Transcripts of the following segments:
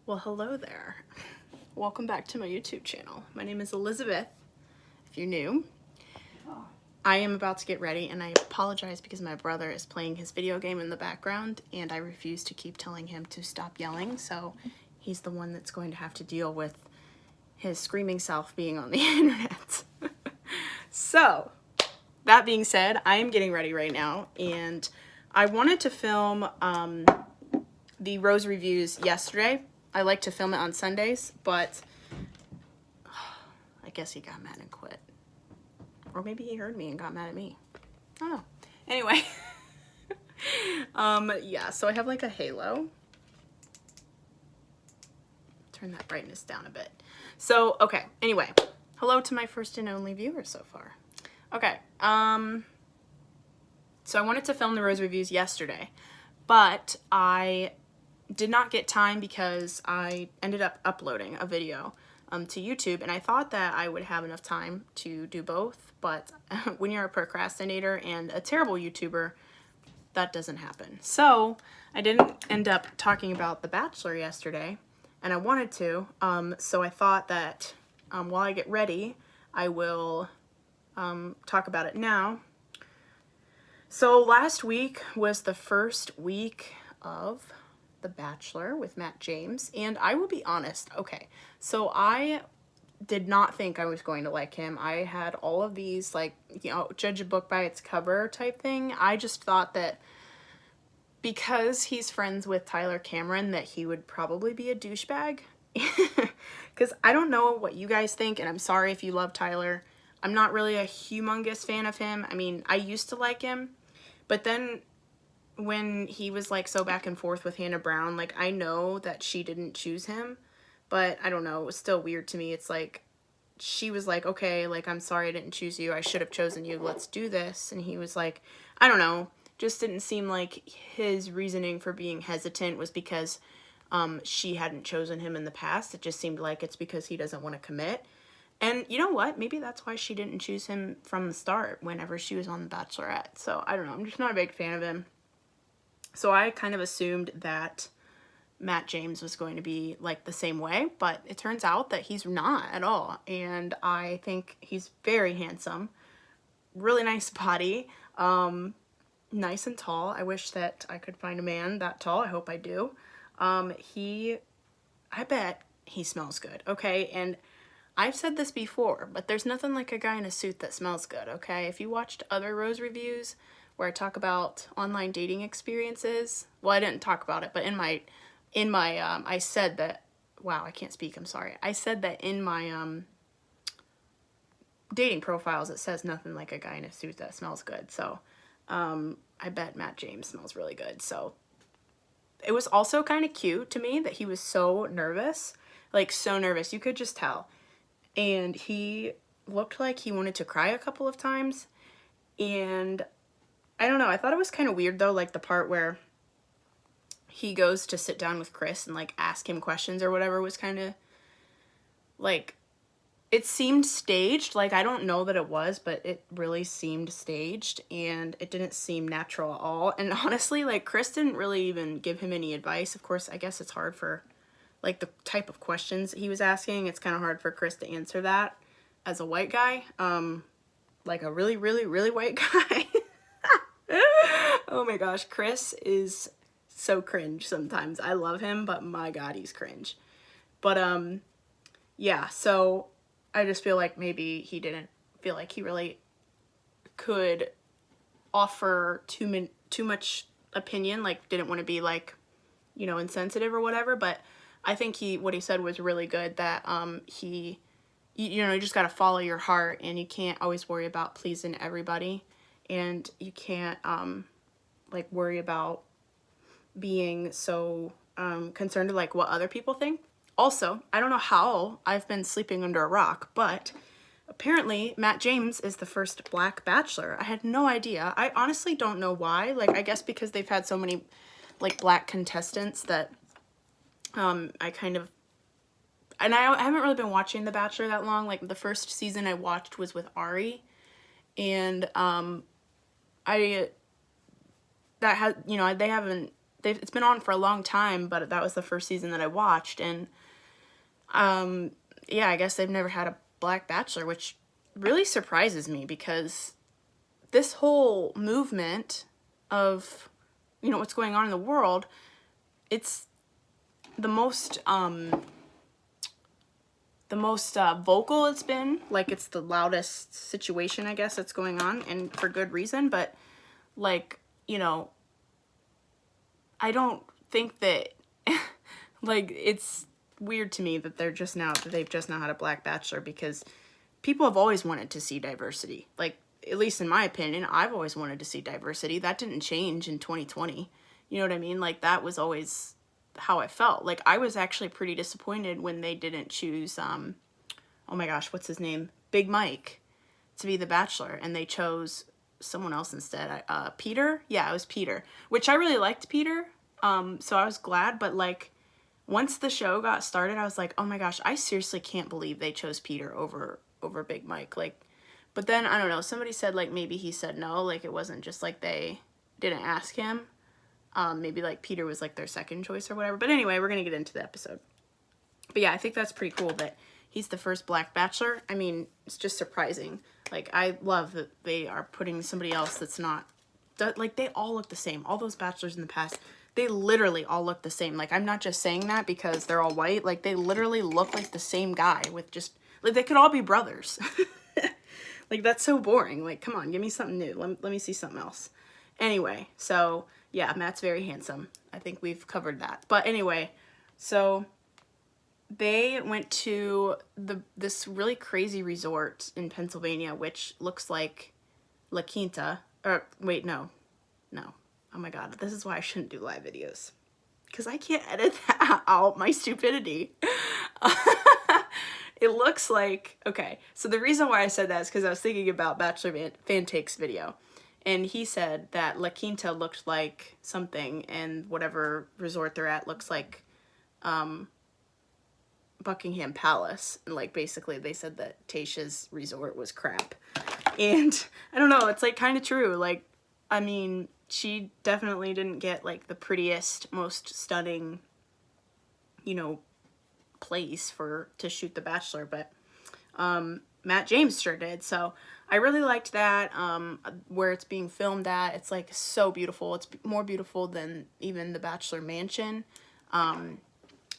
Well, hello there. Welcome back to my YouTube channel. My name is Elizabeth, if you're new. I am about to get ready, and I apologize because my brother is playing his video game in the background, and I refuse to keep telling him to stop yelling, so he's the one that's going to have to deal with his screaming self being on the internet. So, that being said, I am getting ready right now, and I wanted to film the rose reviews yesterday. I like to film it on Sundays, but I guess he got mad and quit. Or maybe he heard me and got mad at me. I don't know. Anyway. Yeah, so I have like a halo. Turn that brightness down a bit. So, okay, anyway. Hello to my first and only viewer so far. Okay, so I wanted to film the rose reviews yesterday, but I did not get time because I ended up uploading a video to YouTube, and I thought that I would have enough time to do both, but when you're a procrastinator and a terrible YouTuber, that doesn't happen. So I didn't end up talking about The Bachelor yesterday, and I wanted to, so I thought that while I get ready, I will talk about it now. So last week was the first week of The Bachelor with Matt James, and I will be honest, okay, so I did not think I was going to like him. I had all of these, like, you know, judge a book by its cover type thing. I just thought that because he's friends with Tyler Cameron that he would probably be a douchebag. Because I don't know what you guys think, and I'm sorry if you love Tyler. I'm not really a humongous fan of him. I mean, I used to like him, but then when he was like so back and forth with Hannah Brown, like, I know that she didn't choose him, but I don't know, it was still weird to me. It's like, she was like, okay, like, I'm sorry I didn't choose you, I should have chosen you, let's do this. And he was like, I don't know, just didn't seem like his reasoning for being hesitant was because she hadn't chosen him in the past. It just seemed like it's because he doesn't want to commit. And you know what? Maybe that's why she didn't choose him from the start whenever she was on The Bachelorette. So, I don't know. I'm just not a big fan of him. So I kind of assumed that Matt James was going to be like the same way, but it turns out that he's not at all. And I think he's very handsome, really nice body, nice and tall. I wish that I could find a man that tall. I hope I do. I bet he smells good, okay? And I've said this before, but there's nothing like a guy in a suit that smells good, okay? If you watched other rose reviews where I talk about online dating experiences, well, I didn't talk about it, but I said that, wow, I can't speak, I'm sorry. I said that in my dating profiles, it says nothing like a guy in a suit that smells good. So I bet Matt James smells really good. So it was also kind of cute to me that he was so nervous, like so nervous. You could just tell. And he looked like he wanted to cry a couple of times. And I don't know, I thought it was kind of weird though, like the part where he goes to sit down with Chris and like ask him questions or whatever was kind of like, it seemed staged. Like, I don't know that it was, but it really seemed staged, and it didn't seem natural at all. And honestly, like, Chris didn't really even give him any advice. Of course, I guess it's hard for, like, the type of questions he was asking. It's kind of hard for Chris to answer that as a white guy. Like a really, really, really white guy. Oh my gosh, Chris is so cringe sometimes. I love him, but my God, he's cringe. But, yeah, so I just feel like maybe he didn't feel like he really could offer too much opinion, like didn't want to be like, you know, insensitive or whatever. But I think what he said was really good, that you know, you just got to follow your heart, and you can't always worry about pleasing everybody, and you can't like worry about being so concerned with like what other people think. Also, I don't know how I've been sleeping under a rock, but apparently Matt James is the first black bachelor. I had no idea. I honestly don't know why. Like, I guess because they've had so many like black contestants that I kind of, and I haven't really been watching The Bachelor that long. Like, the first season I watched was with Ari, and they it's been on for a long time, but that was the first season that I watched, and yeah, I guess they've never had a black bachelor, which really surprises me because this whole movement of, you know, what's going on in the world, it's the most vocal it's been. Like, it's the loudest situation, I guess, that's going on, and for good reason. But, like, you know, I don't think that, like, it's weird to me that they've just now had a black bachelor, because people have always wanted to see diversity. Like, at least in my opinion, I've always wanted to see diversity. That didn't change in 2020. You know what I mean? Like, that was always how I felt. Like, I was actually pretty disappointed when they didn't choose, oh my gosh, what's his name? Big Mike to be the bachelor, and they chose someone else instead. Peter? Yeah, it was Peter, which I really liked Peter. So I was glad, but like, once the show got started, I was like, oh my gosh, I seriously can't believe they chose Peter over Big Mike. Like, but then, I don't know, somebody said, like, maybe he said no, like, it wasn't just like they didn't ask him. Maybe, like, Peter was, like, their second choice or whatever. But anyway, we're gonna get into the episode. But yeah, I think that's pretty cool that he's the first black bachelor. I mean, it's just surprising. Like, I love that they are putting somebody else that's not, like, they all look the same. All those bachelors in the past, they literally all look the same. Like, I'm not just saying that because they're all white. Like, they literally look like the same guy with just, like, they could all be brothers. Like, that's so boring. Like, come on, give me something new. Let me see something else. Anyway, so, yeah, Matt's very handsome. I think we've covered that. But anyway, so they went to this really crazy resort in Pennsylvania, which looks like La Quinta. Or, wait, no. Oh my god, this is why I shouldn't do live videos. Because I can't edit that out, my stupidity. It looks like, okay, so the reason why I said that is because I was thinking about Bachelor Fan Takes video. And he said that La Quinta looked like something, and whatever resort they're at looks like Buckingham Palace. And, like, basically they said that Tayshia's resort was crap. And I don't know, it's, like, kind of true. Like, I mean, she definitely didn't get, like, the prettiest, most stunning, you know, place to shoot The Bachelor, but Matt James sure did. So I really liked that. Where it's being filmed at, it's like so beautiful. It's more beautiful than even the Bachelor Mansion.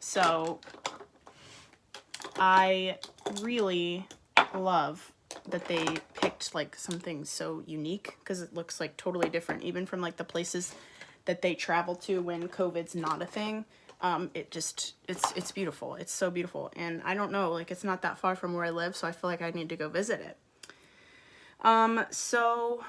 So I really love that they picked like something so unique, because it looks like totally different even from like the places that they travel to when COVID's not a thing. It's beautiful. It's so beautiful. And I don't know, like, it's not that far from where I live, so I feel like I need to go visit it. So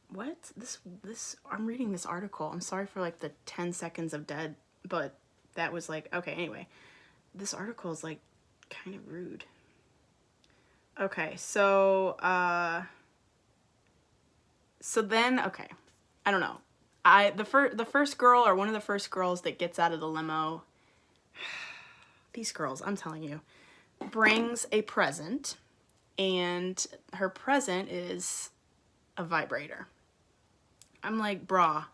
what? This I'm reading this article. I'm sorry for like the 10 seconds of dead, but that was like, okay, anyway. This article is like kind of rude. Okay, so then, okay, I don't know. The first girl, or one of the first girls that gets out of the limo, these girls, I'm telling you, brings a present, and her present is a vibrator. I'm like, brah,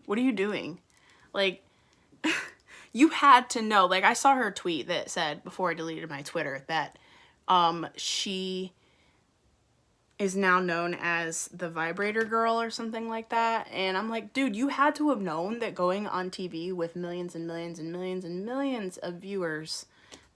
what are you doing? Like, you had to know. Like, I saw her tweet that said, before I deleted my Twitter, that she is now known as the Vibrator Girl or something like that. And I'm like, dude, you had to have known that going on TV with millions and millions and millions and millions of viewers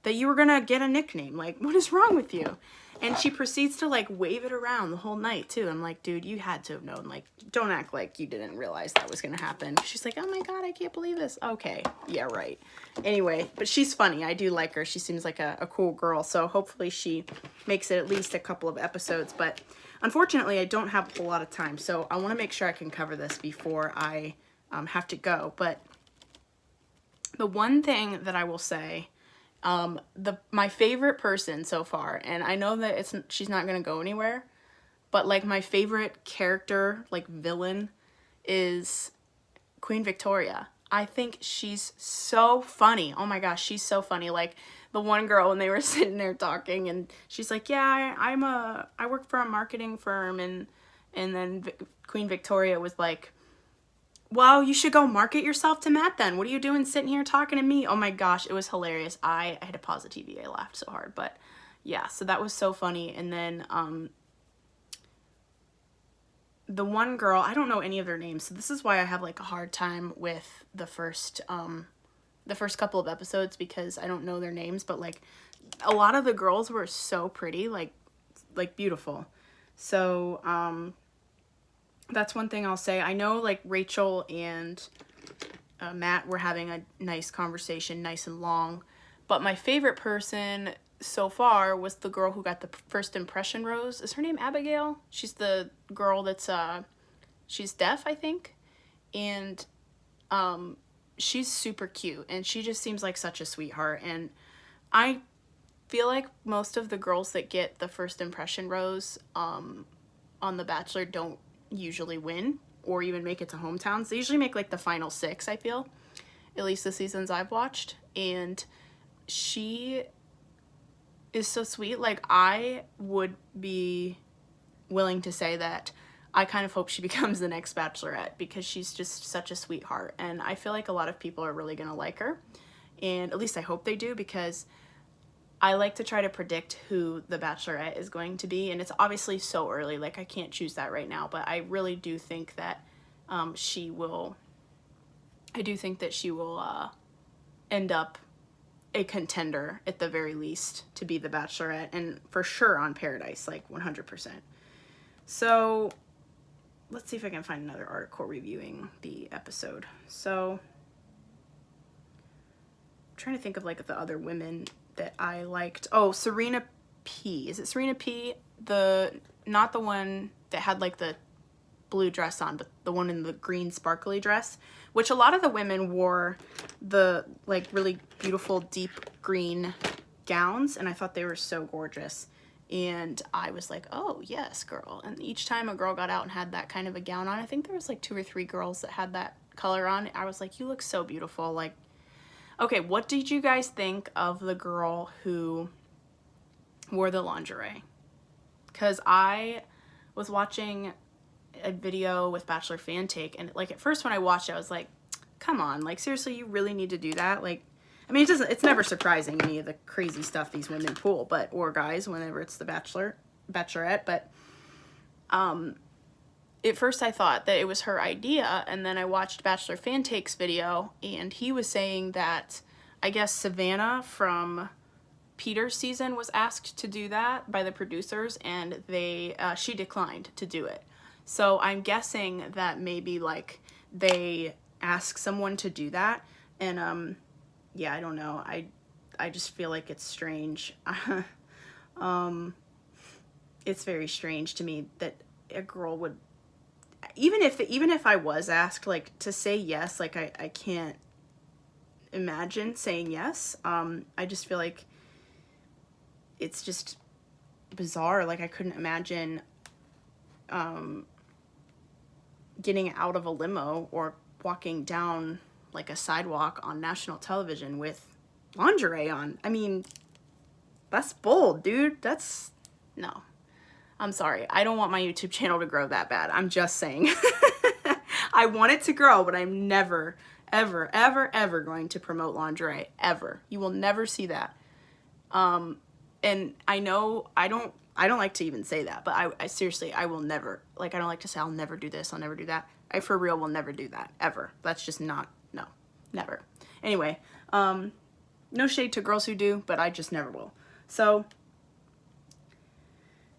that you were gonna get a nickname. Like, what is wrong with you? And she proceeds to like wave it around the whole night too. I'm like, dude, you had to have known. Like, don't act like you didn't realize that was gonna happen. She's like, oh my god, I can't believe this. Okay, yeah, right. Anyway, but she's funny. I do like her. She seems like a cool girl. So hopefully she makes it at least a couple of episodes. But unfortunately, I don't have a lot of time. So I want to make sure I can cover this before I have to go. The one thing that I will say, my favorite person so far, and I know that she's not gonna go anywhere, but like my favorite character, like villain, is Queen Victoria. I think she's so funny. Oh my gosh, she's so funny. Like the one girl when they were sitting there talking, and she's like, yeah, I work for a marketing firm, and then Queen Victoria was like, well, you should go market yourself to Matt then. What are you doing sitting here talking to me? Oh my gosh, it was hilarious. I had to pause the TV. I laughed so hard. But yeah, so that was so funny. And then the one girl, I don't know any of their names, so this is why I have like a hard time with the first couple of episodes, because I don't know their names, but like a lot of the girls were so pretty, like beautiful. So that's one thing I'll say. I know like Rachel and Matt were having a nice conversation, nice and long, but my favorite person so far was the girl who got the first impression rose. Is her name Abigail? She's the girl that's she's deaf, I think, and she's super cute, and she just seems like such a sweetheart. And I feel like most of the girls that get the first impression rose on The Bachelor don't usually win or even make it to hometowns. They usually make like the final 6, I feel, at least the seasons I've watched. And she is so sweet. Like, I would be willing to say that I kind of hope she becomes the next Bachelorette, because she's just such a sweetheart, and I feel like a lot of people are really gonna like her, and at least I hope they do, because I like to try to predict who the Bachelorette is going to be, and it's obviously so early, like I can't choose that right now, but I really do think that she will end up a contender at the very least to be the Bachelorette, and for sure on Paradise, like 100%. So let's see if I can find another article reviewing the episode. So I'm trying to think of like the other women that I liked. Oh, Serena P. Is it Serena P? Not the one that had like the blue dress on, but the one in the green sparkly dress, which a lot of the women wore the like really beautiful deep green gowns, and I thought they were so gorgeous. And I was like, oh yes, girl. And each time a girl got out and had that kind of a gown on, I think there was like 2 or 3 girls that had that color on, I was like, you look so beautiful. Like, okay, what did you guys think of the girl who wore the lingerie? Because I was watching a video with Bachelor Fan Take, and like at first when I watched it, I was like, come on, like seriously, you really need to do that? Like, I mean, it's never surprising, any of the crazy stuff these women pull, or guys, whenever it's the Bachelorette, but at first I thought that it was her idea, and then I watched Bachelor Fan Take's video, and he was saying that I guess Savannah from Peter's season was asked to do that by the producers, and she declined to do it. So I'm guessing that maybe like they ask someone to do that, and yeah, I don't know. I just feel like it's strange. It's very strange to me that a girl would, even if I was asked like to say yes, like I can't imagine saying yes. I just feel like it's just bizarre. Like I couldn't imagine getting out of a limo or walking down like a sidewalk on national television with lingerie on. I mean, that's bold, dude. No. I'm sorry. I don't want my YouTube channel to grow that bad. I'm just saying. I want it to grow, but I'm never, ever, ever, ever going to promote lingerie. Ever. You will never see that. And I know I don't like to even say that, but I seriously, I will never, like, I don't like to say I'll never do this, I'll never do that. I for real will never do that, ever. That's just not, no, never. Anyway, no shade to girls who do, but I just never will. So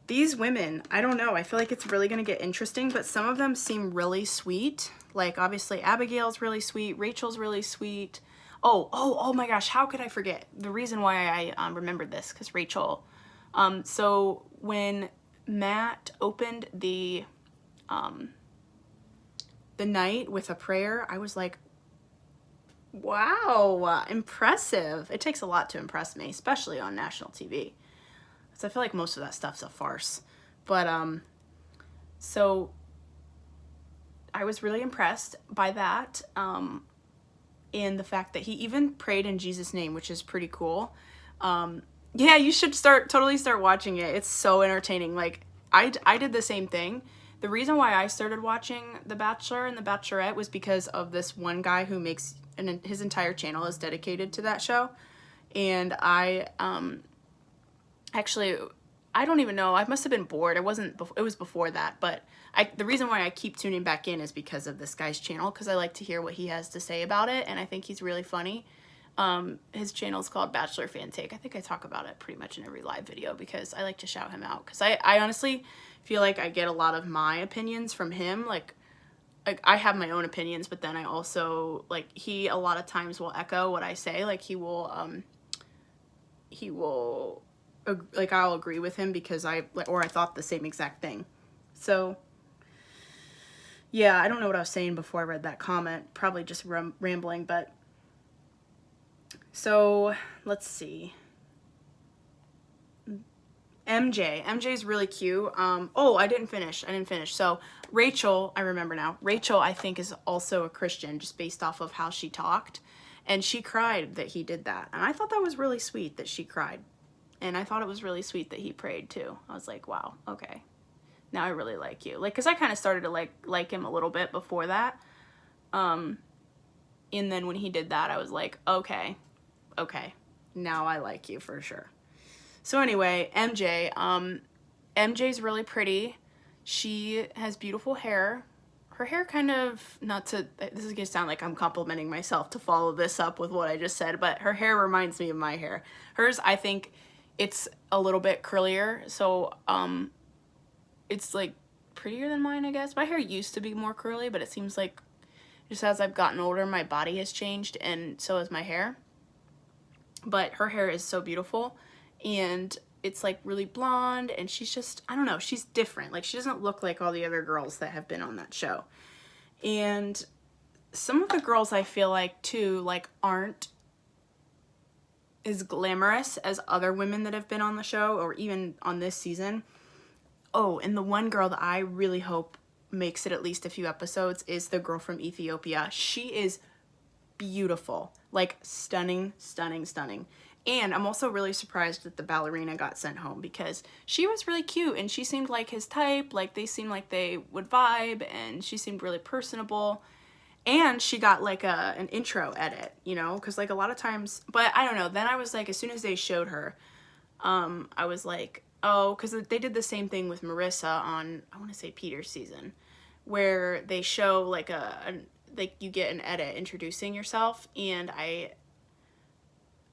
these women, I don't know, I feel like it's really gonna get interesting, but some of them seem really sweet. Like, obviously, Abigail's really sweet, Rachel's really sweet. Oh my gosh, how could I forget? The reason why I remembered this, because Rachel, so when Matt opened the night with a prayer, I was like, wow, impressive. It takes a lot to impress me, especially on national TV. So I feel like most of that stuff's a farce. But, so I was really impressed by that, and the fact that he even prayed in Jesus' name, which is pretty cool. Yeah, you should totally start watching it. It's so entertaining. Like, I did the same thing. The reason why I started watching The Bachelor and The Bachelorette was because of this one guy who makes, and his entire channel is dedicated to that show. And I, actually, I don't even know, I must have been bored. It was before that, but the reason why I keep tuning back in is because of this guy's channel, because I like to hear what he has to say about it, and I think he's really funny. His channel is called Bachelor Fan Take. I think I talk about it pretty much in every live video because I like to shout him out, because I honestly feel like I get a lot of my opinions from him. Like I have my own opinions, but then I also, like, he a lot of times will echo what I say. Like, he will, like, I'll agree with him because I thought the same exact thing. So, yeah, I don't know what I was saying before I read that comment. Probably just rambling, but... So, let's see. MJ's really cute. Oh, I didn't finish. So, Rachel, I remember now. Rachel, I think, is also a Christian, just based off of how she talked. And she cried that he did that. And I thought that was really sweet that she cried. And I thought it was really sweet that he prayed too. I was like, wow, okay. Now I really like you. Like, cause I kind of started to like him a little bit before that. And then when he did that, I was like, okay, now I like you for sure. So anyway, MJ's really pretty. She has beautiful hair. Her hair kind of, this is gonna sound like I'm complimenting myself to follow this up with what I just said, but her hair reminds me of my hair. Hers, I think it's a little bit curlier, so it's like prettier than mine, I guess. My hair used to be more curly, but it seems like just as I've gotten older, my body has changed, and so has my hair. But her hair is so beautiful, and it's like really blonde, and she's just, I don't know, she's different. Like, she doesn't look like all the other girls that have been on that show. And some of the girls, I feel like, too, like, aren't as glamorous as other women that have been on the show, or even on this season. Oh, and the one girl that I really hope makes it at least a few episodes is the girl from Ethiopia. She is beautiful. Like, stunning, stunning, stunning. And I'm also really surprised that the ballerina got sent home, because she was really cute and she seemed like his type. Like, they seemed like they would vibe, and she seemed really personable. And she got like an intro edit, you know, because like a lot of times, but I don't know, then I was like, as soon as they showed her, I was like, oh, because they did the same thing with Marissa on, I want to say Peter's season, where they show like like you get an edit introducing yourself, and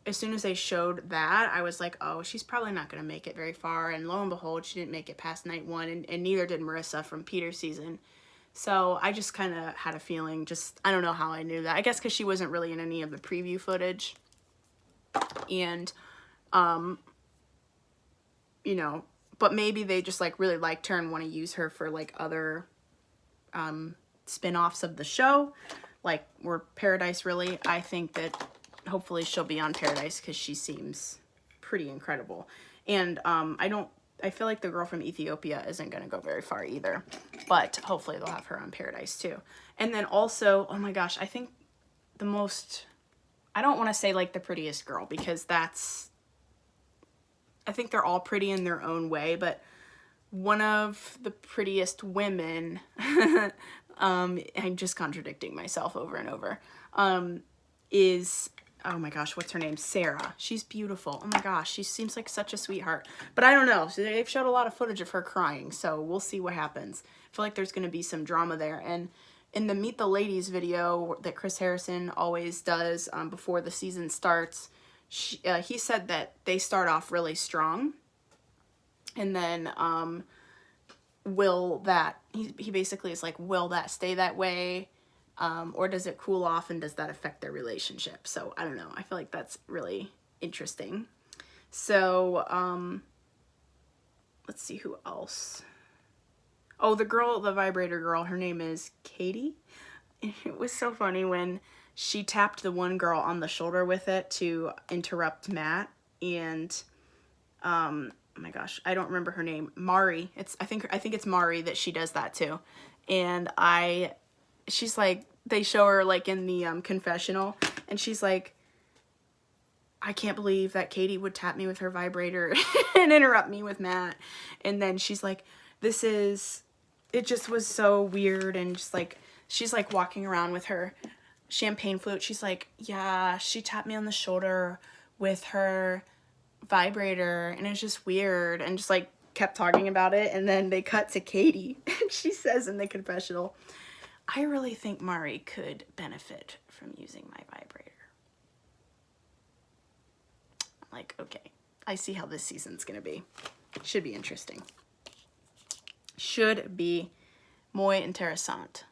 as soon as they showed that, I was like, oh, she's probably not going to make it very far, and lo and behold, she didn't make it past night 1, and neither did Marissa from Peter's season. So I just kind of had a feeling, I don't know how I knew that. I guess because she wasn't really in any of the preview footage. And, you know, but maybe they just like really liked her and want to use her for like other spin-offs of the show. Like, or Paradise, really. I think that hopefully she'll be on Paradise because she seems pretty incredible. And I feel like the girl from Ethiopia isn't going to go very far either. But hopefully they'll have her on Paradise too. And then also, oh my gosh, I think the most, I don't want to say like the prettiest girl, because I think they're all pretty in their own way. But one of the prettiest women, I'm just contradicting myself over and over, is... oh my gosh, what's her name? Sarah. She's beautiful. Oh my gosh, she seems like such a sweetheart. But I don't know. So they've showed a lot of footage of her crying, so we'll see what happens. I feel like there's going to be some drama there. And in the Meet the Ladies video that Chris Harrison always does before the season starts, he said that they start off really strong. And then he basically is like, will that stay that way? Or does it cool off, and does that affect their relationship? So, I don't know. I feel like that's really interesting. So, let's see who else. Oh, the Vibrator Girl, her name is Katie. It was so funny when she tapped the one girl on the shoulder with it to interrupt Matt. And, oh my gosh, I don't remember her name. Mari. I think it's Mari that she does that to. And she's like, they show her like in the confessional, and she's like, I can't believe that Katie would tap me with her vibrator and interrupt me with Matt. And then she's like, it just was so weird. And just like, she's like walking around with her champagne flute. She's like, yeah, she tapped me on the shoulder with her vibrator and it's just weird, and just like kept talking about it. And then they cut to Katie and she says in the confessional, I really think Mari could benefit from using my vibrator. I'm like, okay, I see how this season's gonna be. Should be interesting. Should be muy interesante.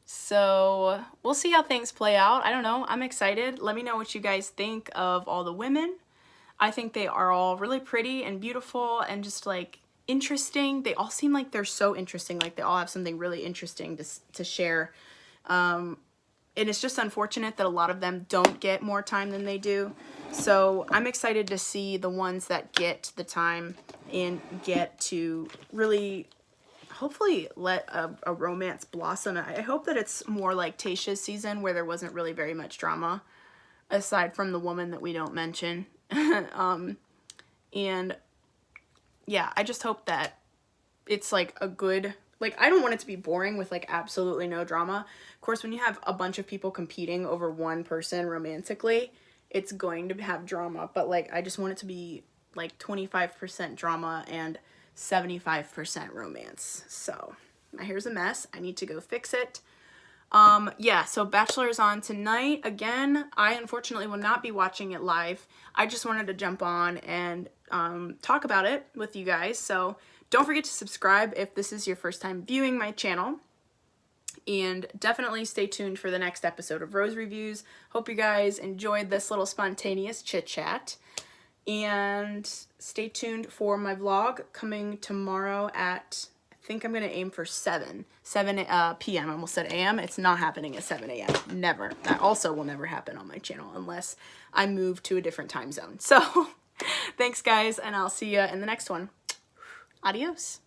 So we'll see how things play out. I don't know. I'm excited. Let me know what you guys think of all the women. I think they are all really pretty and beautiful and just like interesting. They all seem like they're so interesting. Like they all have something really interesting to share. And it's just unfortunate that a lot of them don't get more time than they do. So I'm excited to see the ones that get the time and get to really hopefully let a romance blossom. I hope that it's more like Tayshia's season where there wasn't really very much drama aside from the woman that we don't mention. And yeah, I just hope that it's like a good, like, I don't want it to be boring with like absolutely no drama. Of course, when you have a bunch of people competing over one person romantically, it's going to have drama, but like, I just want it to be like 25% drama and 75% romance. So my hair's a mess. I need to go fix it. Yeah, so Bachelor is on tonight. Again, I unfortunately will not be watching it live. I just wanted to jump on and talk about it with you guys. So don't forget to subscribe if this is your first time viewing my channel. And definitely stay tuned for the next episode of Rose Reviews. Hope you guys enjoyed this little spontaneous chit chat. And stay tuned for my vlog coming tomorrow at, I think I'm going to aim for 7 p.m. I almost said a.m. It's not happening at 7 a.m. Never. That also will never happen on my channel unless I move to a different time zone. So thanks guys, and I'll see you in the next one. Adios.